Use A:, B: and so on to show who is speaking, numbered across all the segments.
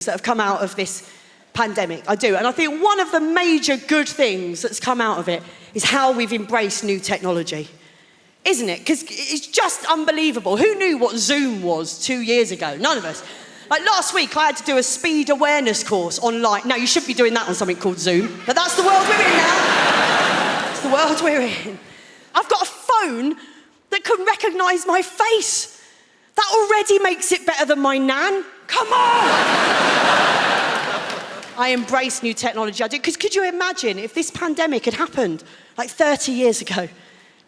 A: that have come out of this pandemic. I do. And I think one of the major good things that's come out of it is how we've embraced new technology. Isn't it? Because it's just unbelievable. Who knew what Zoom was 2 years ago? None of us. Like last week, I had to do a speed awareness course online. Now, you should be doing that on something called Zoom, but that's the world we're in now. It's the world we're in. I've got a phone that can recognise my face. That already makes it better than my nan. Come on! I embrace new technology. I do, because could you imagine if this pandemic had happened like 30 years ago?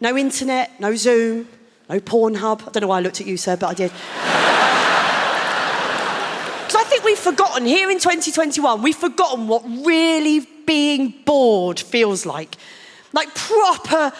A: No internet, no Zoom, no Pornhub. I don't know why I looked at you, sir, but I did. Because I think we've forgotten, here in 2021, we've forgotten what really being bored feels like. Like proper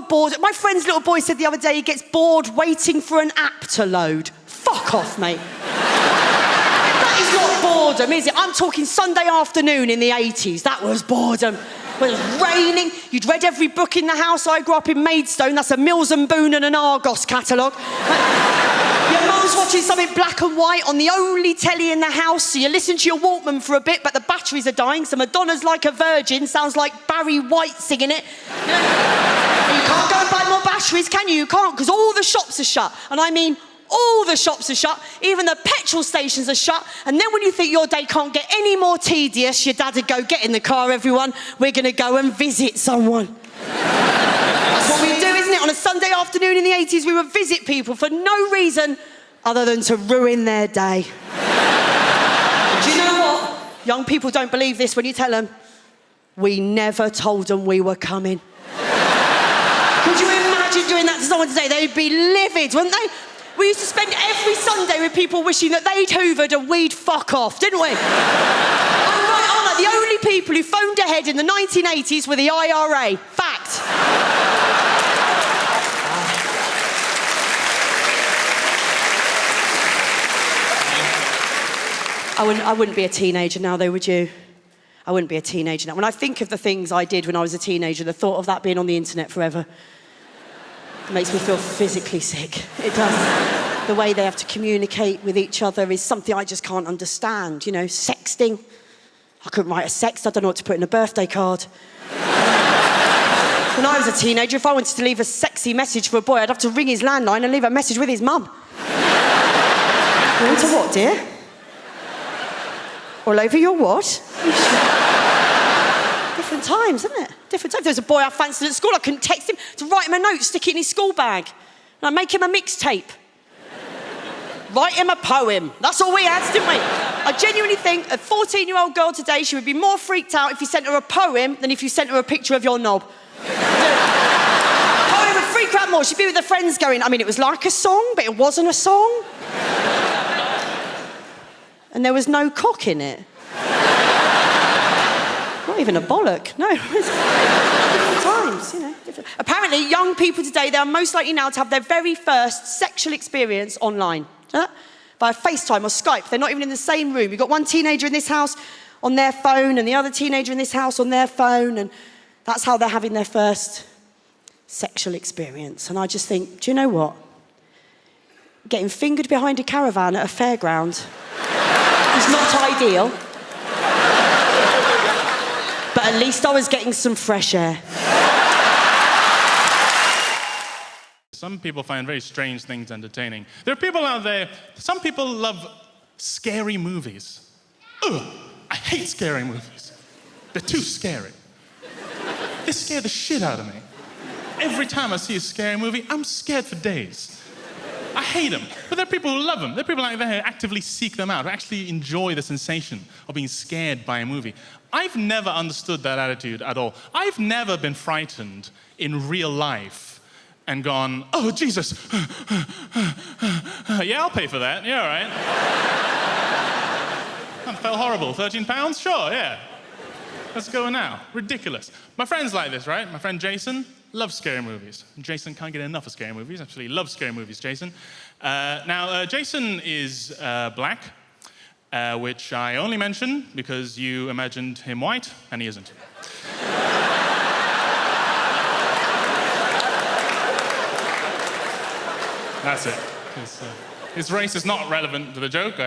A: bored. My friend's little boy said the other day he gets bored waiting for an app to load. Fuck off, mate. That is not boredom, is it? I'm talking Sunday afternoon in the 80s. That was boredom. When it was raining, you'd read every book in the house. I grew up in Maidstone. That's a Mills and Boon and an Argos catalogue. Your mum's watching something black and white on the only telly in the house, so you listen to your Walkman for a bit, but the batteries are dying, so Madonna's Like a Virgin sounds like Barry White singing it. You can't go and buy more batteries, can you? You can't, because all the shops are shut. And I mean, all the shops are shut, even the petrol stations are shut, and then when you think your day can't get any more tedious, your dad would go, get in the car, everyone, we're going to go and visit someone. That's what we do, isn't it? On a Sunday afternoon in the 80s, we would visit people for no reason other than to ruin their day. Do you know what? Young people don't believe this when you tell them, we never told them we were coming. Could you imagine doing that to someone today? They'd be livid, wouldn't they? We used to spend every Sunday with people wishing that they'd hoovered and we'd fuck off, didn't we? The only people who phoned ahead in the 1980s were the IRA. Fact. I wouldn't be a teenager now, though, would you? I wouldn't be a teenager now. When I think of the things I did when I was a teenager, the thought of that being on the internet forever, it makes me feel physically sick. It does. The way they have to communicate with each other is something I just can't understand. You know, sexting. I couldn't write a sext. I don't know what to put in a birthday card. When I was a teenager, if I wanted to leave a sexy message for a boy, I'd have to ring his landline and leave a message with his mum. Going to what, dear? All over your what? Different times, isn't it? Different times. There was a boy I fancied at school. I couldn't text him to write him a note, stick it in his school bag. And I'd make him a mixtape. Write him a poem. That's all we had, didn't we? I genuinely think a 14-year-old girl today, she would be more freaked out if you sent her a poem than if you sent her a picture of your knob. Poem would freak her out more. She'd be with her friends going, I mean, it was like a song, but it wasn't a song. And there was no cock in it. Not even a bollock, no. Different times, you know. Apparently, young people today, they are most likely now to have their very first sexual experience online. By FaceTime or Skype. They're not even in the same room. You've got one teenager in this house on their phone and the other teenager in this house on their phone, and that's how they're having their first sexual experience. And I just think, do you know what? Getting fingered behind a caravan at a fairground is not ideal. But at least I was getting some fresh air.
B: Some people find very strange things entertaining. There are people out there, some people love scary movies. Ugh, I hate scary movies. They're too scary. They scare the shit out of me. Every time I see a scary movie, I'm scared for days. I hate them, but there are people who love them. There are people out there who actively seek them out, who actually enjoy the sensation of being scared by a movie. I've never understood that attitude at all. I've never been frightened in real life and gone, oh, Jesus. Yeah, I'll pay for that. Yeah, all right. That felt horrible. 13 pounds? Sure, yeah. Let's go now. Ridiculous. My friend's like this, right? My friend Jason loves scary movies. Jason can't get enough of scary movies. Actually, loves scary movies, Jason. Jason is black, which I only mention because you imagined him white, and he isn't. That's it. His race is not relevant to the joke.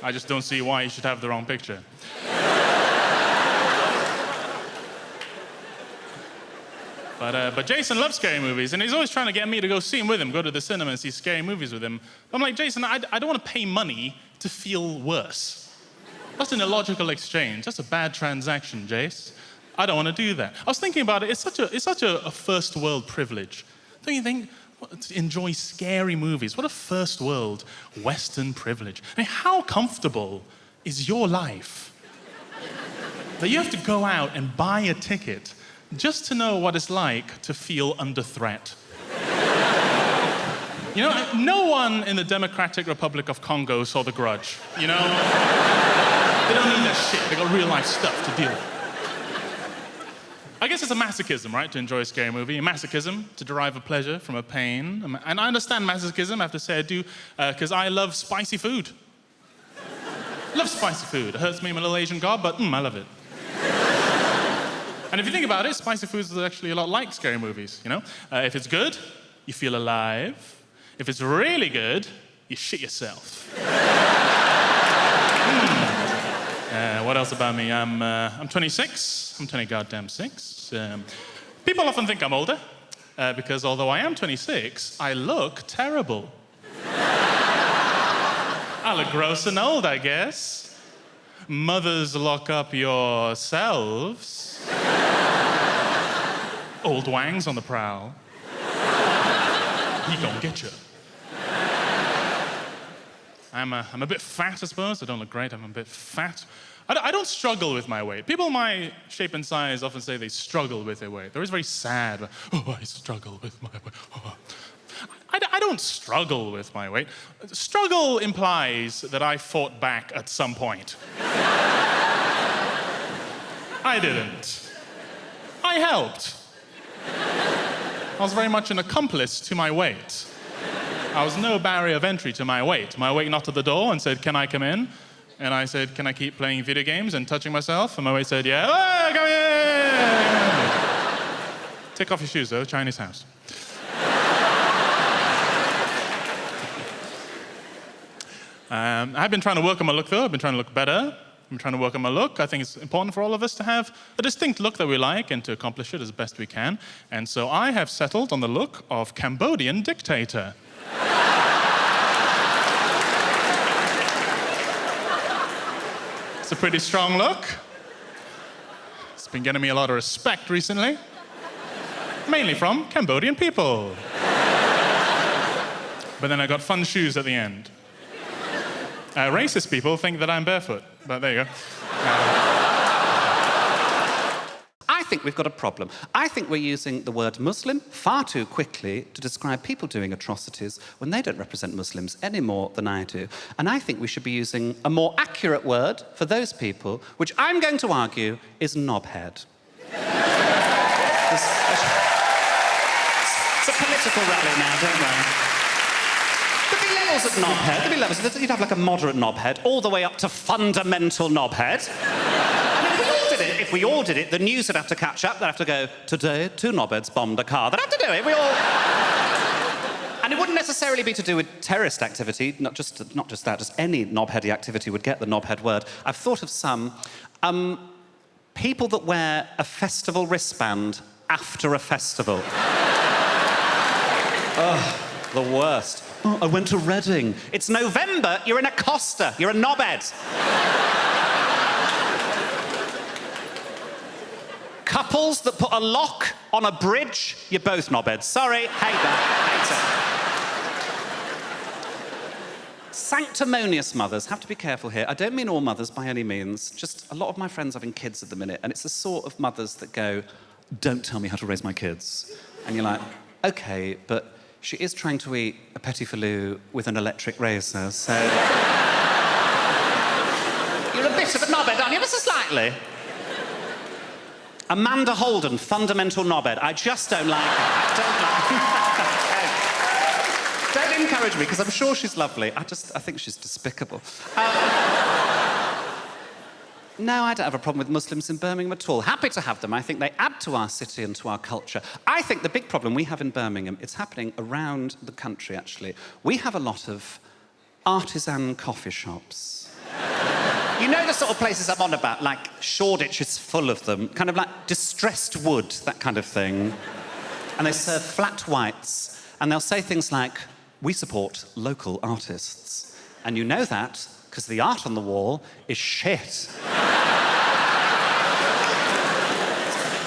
B: I just don't see why he should have the wrong picture. But Jason loves scary movies, and he's always trying to get me to go see him with him, go to the cinema and see scary movies with him. I'm like, Jason, I don't want to pay money to feel worse. That's an illogical exchange. That's a bad transaction, Jace. I don't want to do that. I was thinking about it. It's such a first world privilege. Don't you think? To enjoy scary movies. What a first world Western privilege. I mean, how comfortable is your life that you have to go out and buy a ticket just to know what it's like to feel under threat? You know, no one in the Democratic Republic of Congo saw The Grudge, you know? They don't need that shit. They got real life stuff to deal with. I guess it's a masochism, right, to enjoy a scary movie. A masochism, to derive a pleasure from a pain. And I understand masochism, I have to say I do, because I love spicy food. I love spicy food. It hurts me, I'm a little Asian god, but I love it. And if you think about it, spicy food is actually a lot like scary movies, you know? If it's good, you feel alive. If it's really good, you shit yourself. What else about me? I'm 26. I'm 20 goddamn 6. People often think I'm older, because although I am 26, I look terrible. I look gross and old, I guess. Mothers, lock up yourselves. Old Wang's on the prowl. He gon' get you. I'm a bit fat, I suppose. I don't look great. I'm a bit fat. I don't struggle with my weight. People my shape and size often say they struggle with their weight. They're always very sad. Oh, I struggle with my weight. Oh. I don't struggle with my weight. Struggle implies that I fought back at some point. I didn't. I helped. I was very much an accomplice to my weight. I was no barrier of entry to my weight. My weight knocked at the door and said, "Can I come in?" And I said, "Can I keep playing video games and touching myself?" And my weight said, "Yeah, oh, come in!" Take off your shoes, though, Chinese house. I've been trying to work on my look, though. I've been trying to look better. I've been trying to work on my look. I think it's important for all of us to have a distinct look that we like and to accomplish it as best we can. And so I have settled on the look of Cambodian dictator. It's a pretty strong look. It's been getting me a lot of respect recently. Mainly from Cambodian people. But then I got fun shoes at the end. Racist people think that I'm barefoot, but there you go.
C: I think we've got a problem. I think we're using the word Muslim far too quickly to describe people doing atrocities when they don't represent Muslims any more than I do. And I think we should be using a more accurate word for those people, which I'm going to argue is knobhead. It's a political rally now, don't worry. There'd be levels of knobhead. There'd be levels. You'd have like a moderate knobhead, all the way up to fundamental knobhead. If we all did it, the news would have to catch up. They'd have to go, "Today, 2 knobheads bombed a car." They'd have to do it. We all... And it wouldn't necessarily be to do with terrorist activity, not just that, just any knobheady activity would get the knobhead word. I've thought of some. People that wear a festival wristband after a festival. Oh, the worst. Oh, I went to Reading. It's November, you're in a Costa, you're a knobhead. Couples that put a lock on a bridge, you're both knobheads. Sorry, hate that, hate it. Sanctimonious mothers, have to be careful here. I don't mean all mothers by any means, just a lot of my friends are having kids at the minute, and it's the sort of mothers that go, "Don't tell me how to raise my kids." And you're like, okay, but she is trying to eat a petit filou with an electric razor, so... You're a bit of a knobhead, aren't you? Ever so slightly. Amanda Holden, fundamental knobhead. I just don't like her. I don't encourage me, because I'm sure she's lovely. I think she's despicable. No, I don't have a problem with Muslims in Birmingham at all. Happy to have them. I think they add to our city and to our culture. I think the big problem we have in Birmingham, it's happening around the country, actually. We have a lot of artisan coffee shops. You know the sort of places I'm on about, like Shoreditch is full of them, kind of like distressed wood, that kind of thing. And they serve flat whites, and they'll say things like, "We support local artists." And you know that because the art on the wall is shit.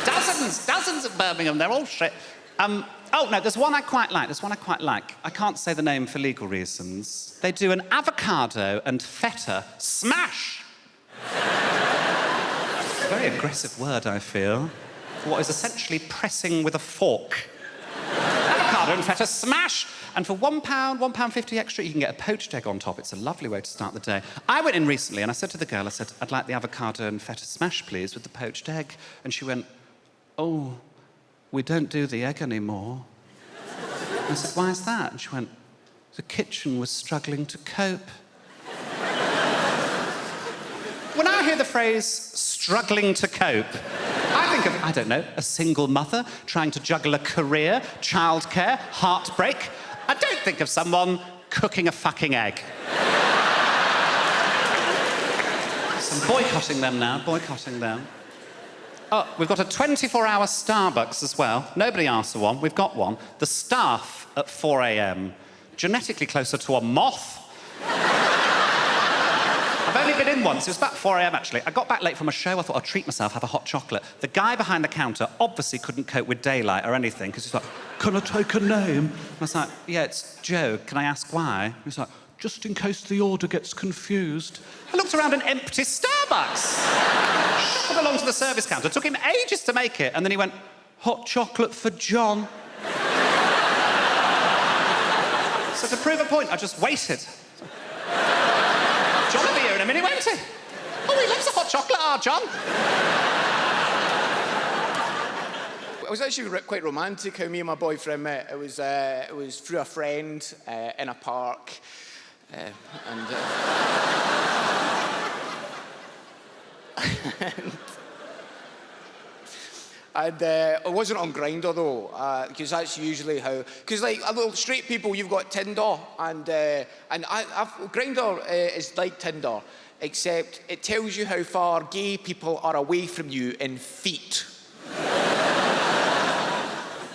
C: Dozens of Birmingham, they're all shit. Oh, no, there's one I quite like. I can't say the name for legal reasons. They do an avocado and feta smash. A very aggressive word, I feel, for what is essentially pressing with a fork. Avocado and feta smash. And for £1, £1.50 extra, you can get a poached egg on top. It's a lovely way to start the day. I went in recently and I said to the girl, "I'd like the avocado and feta smash, please, with the poached egg." And she went, "Oh, we don't do the egg anymore." I said, "Why is that?" And she went, "The kitchen was struggling to cope." When I hear the phrase struggling to cope, I think of, I don't know, a single mother trying to juggle a career, childcare, heartbreak. I don't think of someone cooking a fucking egg. So I'm boycotting them now, boycotting them. Oh, we've got a 24-hour Starbucks as well. Nobody asked for one. We've got one. The staff at 4 a.m. Genetically closer to a moth. I've only been in once. It was about 4 a.m. actually. I got back late from a show. I thought I'd treat myself, have a hot chocolate. The guy behind the counter obviously couldn't cope with daylight or anything because he's like, "Can I take a name?" And I was like, "Yeah, it's Joe. Can I ask why?" He's like, "Just in case the order gets confused." I looked around an empty Starbucks. Shuffled along to the service counter. Took him ages to make it. And then he went, "Hot chocolate for John." So to prove a point, I just waited. "John will be here in a minute, won't he?" "Oh, he loves the hot chocolate, John."
D: It was actually quite romantic how me and my boyfriend met. It was through a friend in a park. And it wasn't on Grindr though, because that's usually how. Because like straight people, you've got Tinder, and Grindr is like Tinder, except it tells you how far gay people are away from you in feet.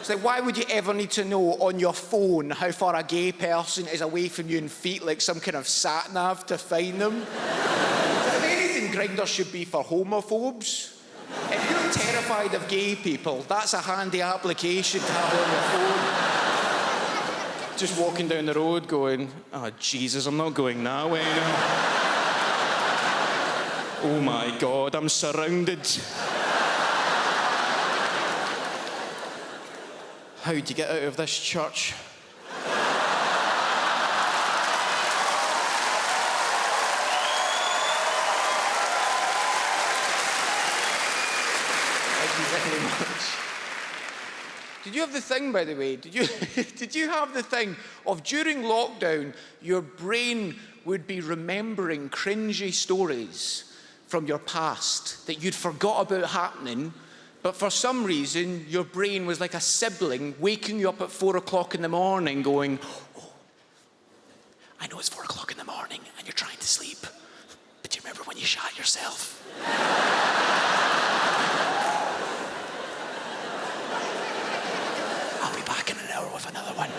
D: It's like, why would you ever need to know on your phone how far a gay person is away from you in feet, like some kind of sat-nav to find them? If anything, Grindr should be for homophobes. If you're terrified of gay people, that's a handy application to have on your phone. Just walking down the road going, "Oh, Jesus, I'm not going that way now. Oh my God, I'm surrounded." How'd you get out of this church? Thank you very much. Did you have the thing, by the way? Did you have the thing of during lockdown, your brain would be remembering cringy stories from your past that you'd forgot about happening, but for some reason, your brain was like a sibling waking you up at 4 o'clock in the morning going, "Oh, I know it's 4 o'clock in the morning and you're trying to sleep, but do you remember when you shat yourself?" I'll be back in an hour with another one.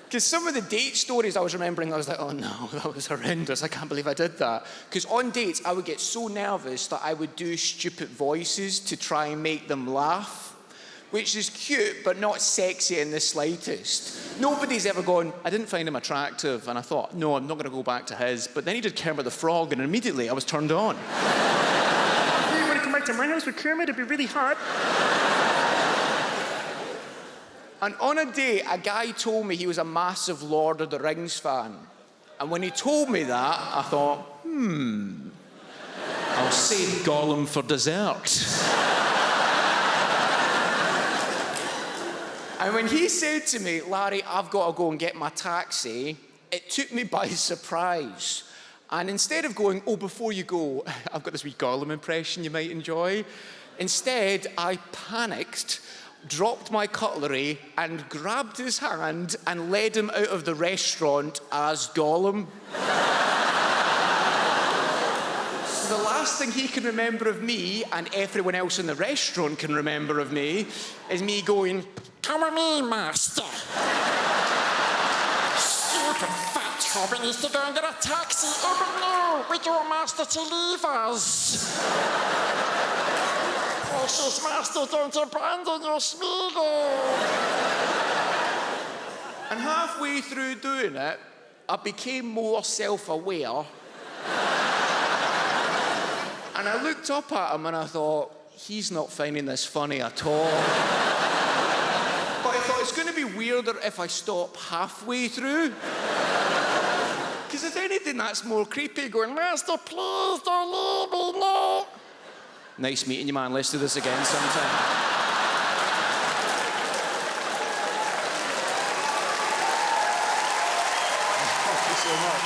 D: Because some of the date stories I was remembering, I was like, "Oh no, that was horrendous. I can't believe I did that." Because on dates, I would get so nervous that I would do stupid voices to try and make them laugh, which is cute, but not sexy in the slightest. Nobody's ever gone, "I didn't find him attractive." And I thought, "No, I'm not going to go back to his." But then he did Kermit the Frog, and immediately I was turned on. "You want to come back to my house with Kermit? It'd be really hot." And on a date, a guy told me he was a massive Lord of the Rings fan. And when he told me that, I thought, I'll save Gollum for dessert. And when he said to me, "Larry, I've got to go and get my taxi," it took me by surprise. And instead of going, "Oh, before you go, I've got this wee Gollum impression you might enjoy," instead, I panicked, dropped my cutlery and grabbed his hand and led him out of the restaurant as Gollum. So the last thing he can remember of me, and everyone else in the restaurant can remember of me, is me going, "Come with me, master." Stupid fat hobbit needs to go and get a taxi. Oh, but no, we don't want master to leave us. Precious master, don't abandon your Smeagol. And halfway through doing it, I became more self-aware. And I looked up at him and I thought, he's not finding this funny at all. But I thought, it's going to be weirder if I stop halfway through. Because if anything, that's more creepy, going, "Master, please don't leave me, no." Nice meeting you, man. Let's do this again sometime. Thank you so much.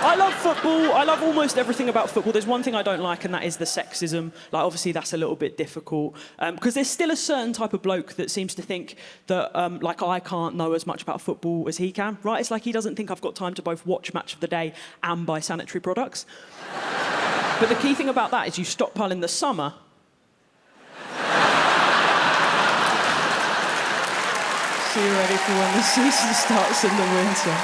E: I love football. I love almost everything about football. There's one thing I don't like, and that is the sexism. Like, obviously, that's a little bit difficult. Because there's still a certain type of bloke that seems to think that, like, I can't know as much about football as he can, right? It's like he doesn't think I've got time to both watch Match of the Day and buy sanitary products. But the key thing about that is you stockpile in the summer. So you're ready for when the season starts in the winter.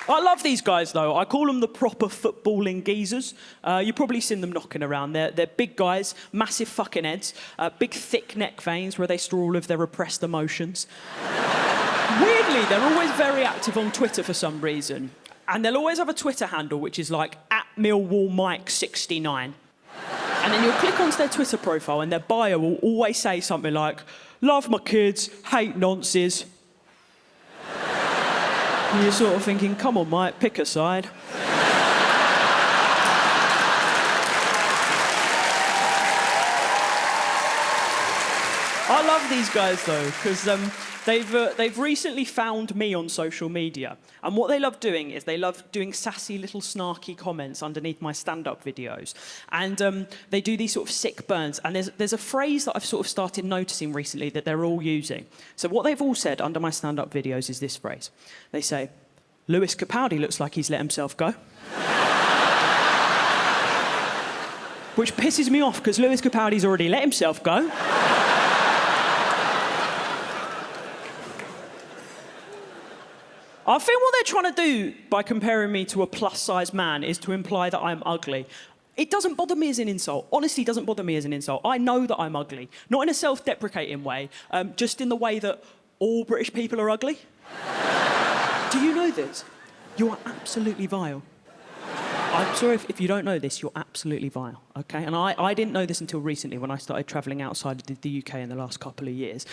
E: I love these guys, though. I call them the proper footballing geezers. You've probably seen them knocking around. They're big guys, massive fucking heads, big thick neck veins where they store all of their repressed emotions. Weirdly, they're always very active on Twitter for some reason. And they'll always have a Twitter handle which is like @MillwallMike69. And then you'll click onto their Twitter profile and their bio will always say something like, "Love my kids, hate nonces." And you're sort of thinking, come on, Mike, pick a side. I love these guys, though, because they've recently found me on social media. And what they love doing is they love doing sassy little snarky comments underneath my stand-up videos. And they do these sort of sick burns. And there's a phrase that I've sort of started noticing recently that they're all using. So what they've all said under my stand-up videos is this phrase. They say, "Lewis Capaldi looks like he's let himself go." Which pisses me off, because Lewis Capaldi's already let himself go. I think what they're trying to do by comparing me to a plus-sized man is to imply that I'm ugly. It doesn't bother me as an insult. Honestly, it doesn't bother me as an insult. I know that I'm ugly. Not in a self-deprecating way, just in the way that all British people are ugly. Do you know this? You are absolutely vile. I'm sorry if you don't know this, you're absolutely vile, OK? And I didn't know this until recently when I started travelling outside of the UK in the last couple of years.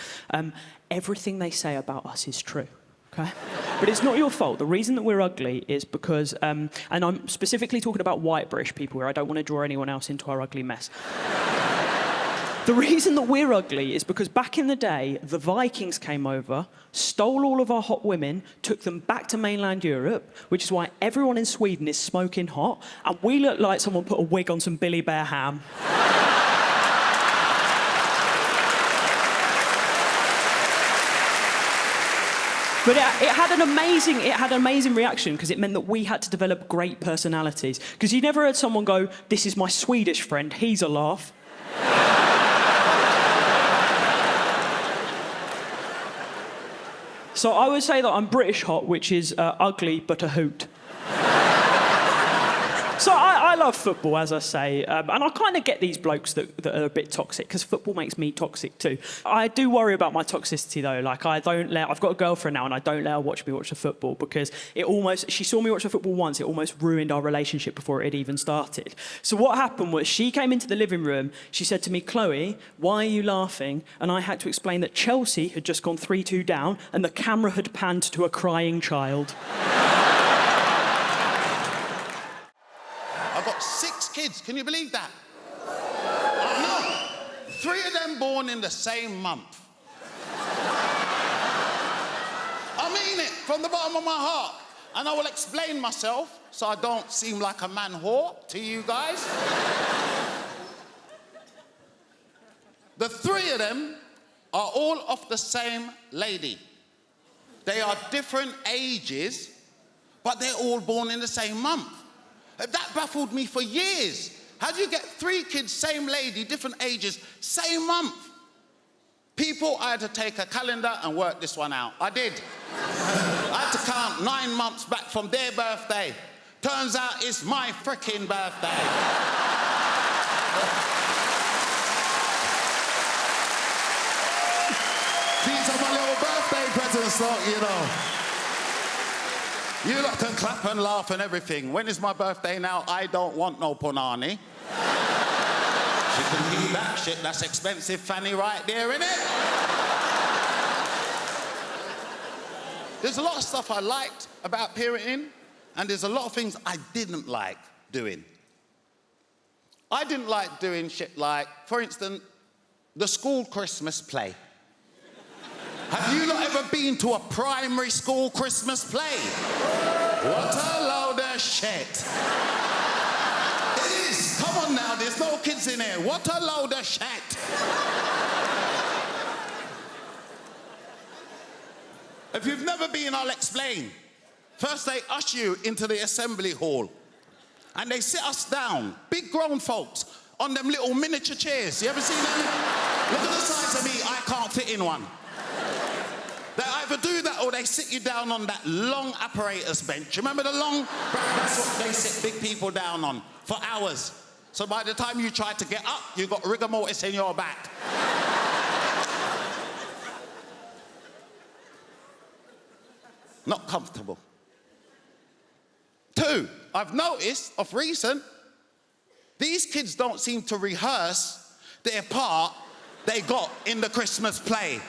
E: Everything they say about us is true. Okay? But it's not your fault. The reason that we're ugly is because, and I'm specifically talking about white British people here, I don't want to draw anyone else into our ugly mess. The reason that we're ugly is because back in the day, the Vikings came over, stole all of our hot women, took them back to mainland Europe, which is why everyone in Sweden is smoking hot, and we look like someone put a wig on some Billy Bear ham. But it had an amazing reaction, because it meant that we had to develop great personalities. Because you never heard someone go, "This is my Swedish friend, he's a laugh." So I would say that I'm British hot, which is ugly but a hoot. So I love football, as I say, and I kind of get these blokes that are a bit toxic, because football makes me toxic too. I do worry about my toxicity though. Like, I've got a girlfriend now, and I don't let her watch me watch the football, because she saw me watch the football once, it almost ruined our relationship before it even started. So what happened was, she came into the living room, she said to me, "Chloe, why are you laughing?" And I had to explain that Chelsea had just gone 3-2 down, and the camera had panned to a crying child.
F: I've got 6 kids, can you believe that? No, 3 of them born in the same month. I mean it, from the bottom of my heart. and I will explain myself so I don't seem like a man whore to you guys. The three of them are all of the same lady. They are different ages, but they're all born in the same month. That baffled me for years. How do you get 3 kids, same lady, different ages, same month? People, I had to take a calendar and work this one out. I did. I had to count 9 months back from their birthday. Turns out it's my frickin' birthday. These are my little birthday presents, don't you know? You lot can clap and laugh and everything. When is my birthday now? I don't want no punani. She can keep that shit. That's expensive fanny right there, innit? There's a lot of stuff I liked about parenting, and there's a lot of things I didn't like doing. I didn't like doing shit like, for instance, the school Christmas play. Have you not ever been to a primary school Christmas play? What a load of shit. It is. Come on now, there's no kids in here. What a load of shit. If you've never been, I'll explain. First, they usher you into the assembly hall. And they sit us down, big grown folks, on them little miniature chairs. You ever seen them? Look at the size of me, I can't fit in one. They either do that or they sit you down on that long apparatus bench. Remember the long? That's what they sit big people down on for hours. So by the time you try to get up, you've got rigor mortis in your back. Not comfortable. 2, I've noticed of recent, these kids don't seem to rehearse their part they got in the Christmas play.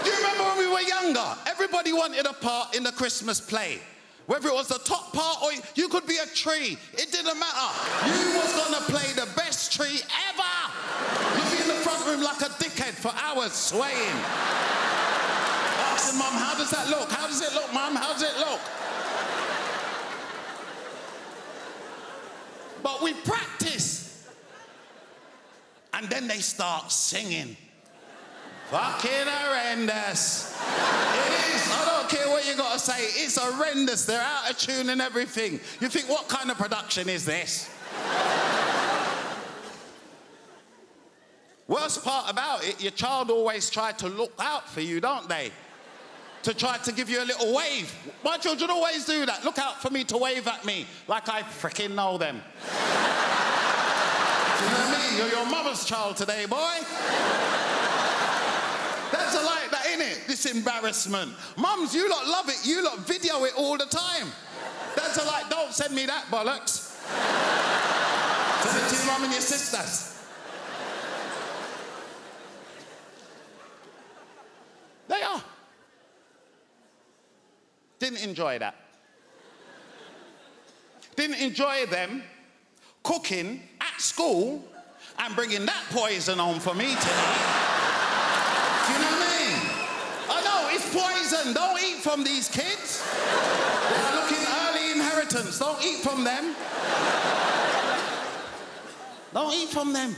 F: Do you remember when we were younger? Everybody wanted a part in the Christmas play. Whether it was the top part or you could be a tree. It didn't matter. You was gonna play the best tree ever. You'd be in the front room like a dickhead for hours swaying. Asking Mum, how does that look? How does it look, Mum? How does it look? But we practice. And then they start singing. Fucking horrendous. It is. I don't care what you gotta say. It's horrendous. They're out of tune and everything. You think, what kind of production is this? Worst part about it, your child always try to look out for you, don't they? To try to give you a little wave. My children always do that. Look out for me to wave at me, like I freaking know them. You know what I mean? You're your mother's child today, boy. That's like that, innit? This embarrassment. Mums, you lot love it. You lot video it all the time. That's like, don't send me that bollocks. Send it to your mum and your sisters. They are. Didn't enjoy that. Didn't enjoy them cooking at school and bringing that poison home for me today. Do you know what I mean? I know, it's poison. Don't eat from these kids. They're looking early inheritance. Don't eat from them. Don't eat from them.